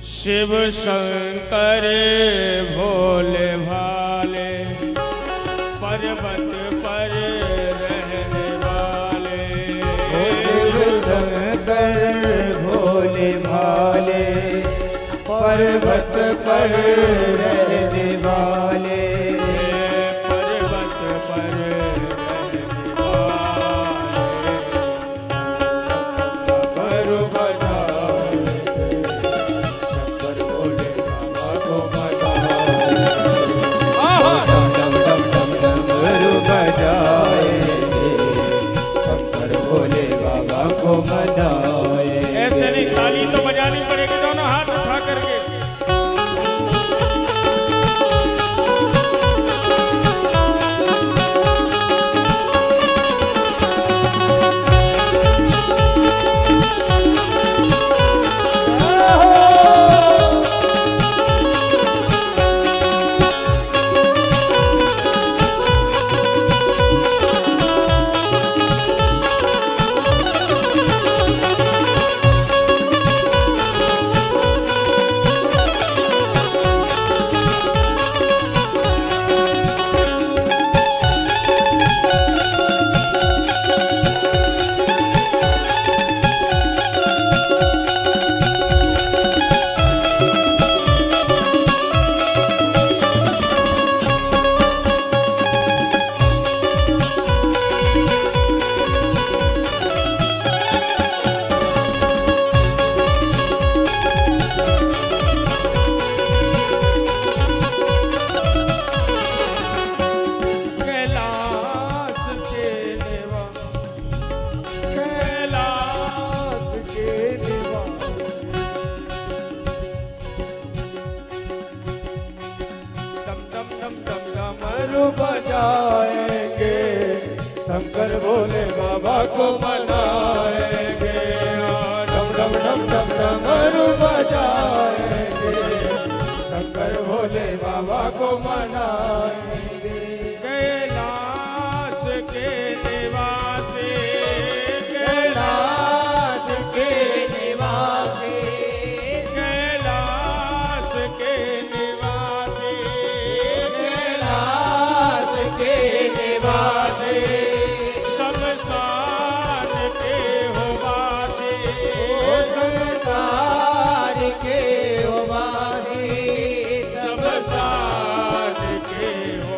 शिव शंकर भोले भाले पर्वत पर रहने वाले। शिव शंकर भोले भाले पर्वत पर रहने वाले। पर्वत पर रहने वाले। करो बधाई शंकर भोले बाबा को बधाई। डम डम डम डम डमरू बजाए शंकर भोले बाबा को बधाए। ऐसे नहीं, ताली तो बजानी पड़ेगी दोनों हाथ उठा करके। बजाएंगे शंकर भोले बाबा को मनाएंगे। डम डम डम डम डमरू बजाएंगे शंकर भोले बाबा को मनाएंगे। कैलाश के निवासी, कैलाश के निवासी, कैलाश के निवासी, कैलाश के निवासी, शमशान के हो वासी। संसार के हो वासी, शमशान के हो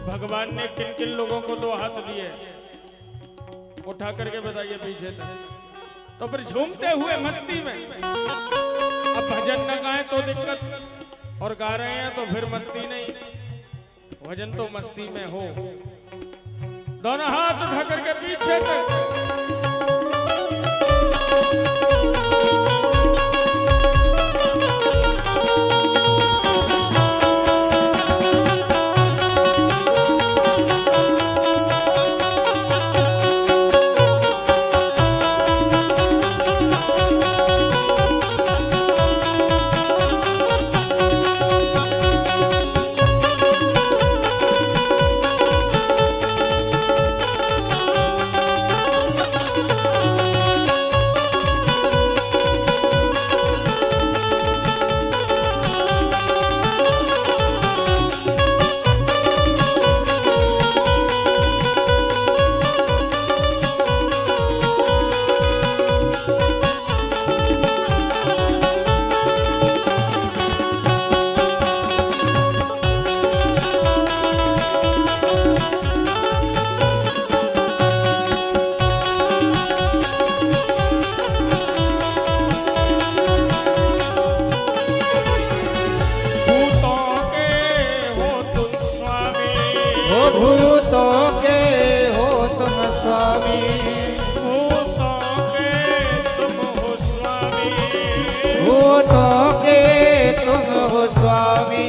भगवान ने किन किन लोगों को 2 हाथ दिए, उठा करके बताइए पीछे तक। तो फिर झूमते हुए मस्ती में, अब भजन न गाएं तो दिक्कत, और गा रहे हैं तो फिर मस्ती नहीं। भजन तो मस्ती में हो। दोनों हाथ उठा करके पीछे तक। भूतों के हो तुम स्वामी, भूतों के तुम हो स्वामी, भूतों के तुम हो स्वामी,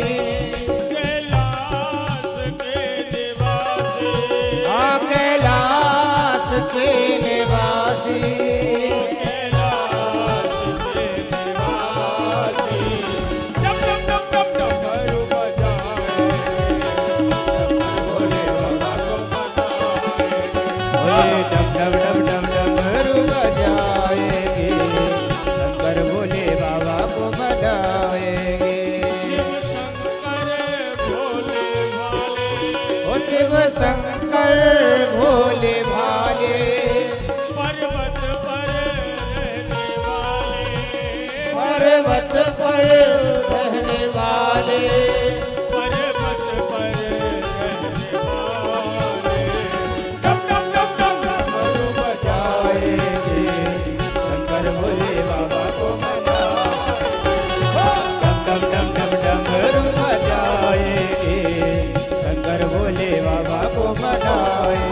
कैलाश के निवासी, कैलाश के निवासी, कैलाश के निवासी। डम डम डम डम डम डमरू बजाए, भोले बाबा को मनाए। डम डम डम डम डमरू बजाएंगे, शंकर भोले बाबा को मनाएंगे। शिव शंकर भोले भाले, ओ शिव शंकर भोले भाले, पर्वत पर रहने वाले, पर्वत पर रहने वाले, पर्वत पर रहने वाले। डम डम डम डम डमरू बजाएंगे, शंकर भोले बाबा को मनाएंगे। डम डम डम डम डमरू बजाएंगे, शंकर भोले बाबा को मनाएंगे।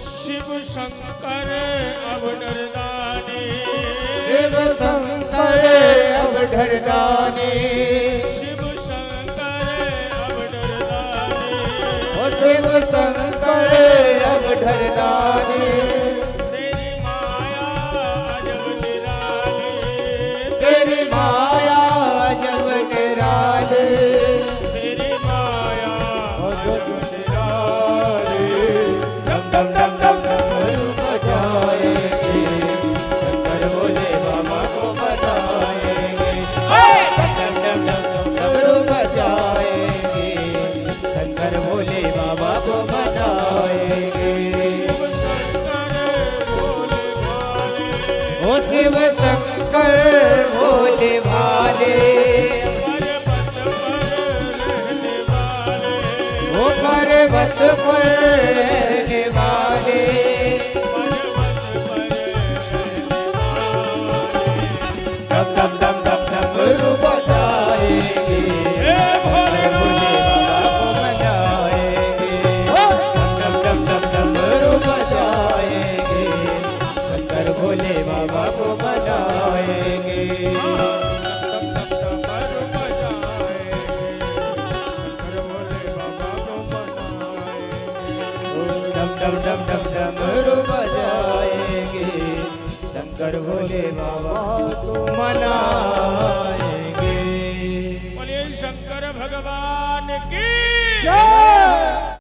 शिव शंकर अवडरदानी, शिव शंकर अवधरदानी, शिव शंकर अवडरदानी, ओ शिव शंकर अवधरदानी, तेरी माया अजब निराली, तेरी माया जब निराले, तेरी माया जब निराले। डम डम डम डम डमरू बजाएंगे, शंकर भोले बाबा को मनाएंगे। डम डम डम डम डमरू बजाएंगे, शंकर भोले बाबा को मनाएंगे। शिव शंकर भोले भाले, ओ शिव शंकर भोले भाले, पर्वत पर रहने वाले, ओ पर्वत पर रहने वाले, पर्वत पर रहने वाले। डम डम डम डम डमरू बजाएंगे, हे भोले भोले बाबा को मनाएंगे। डम डम डम डमरू बजाएंगे, शंकर भोले बाबा को मनाएंगे। मनाएंगे। बोलिए शंकर भगवान की जय।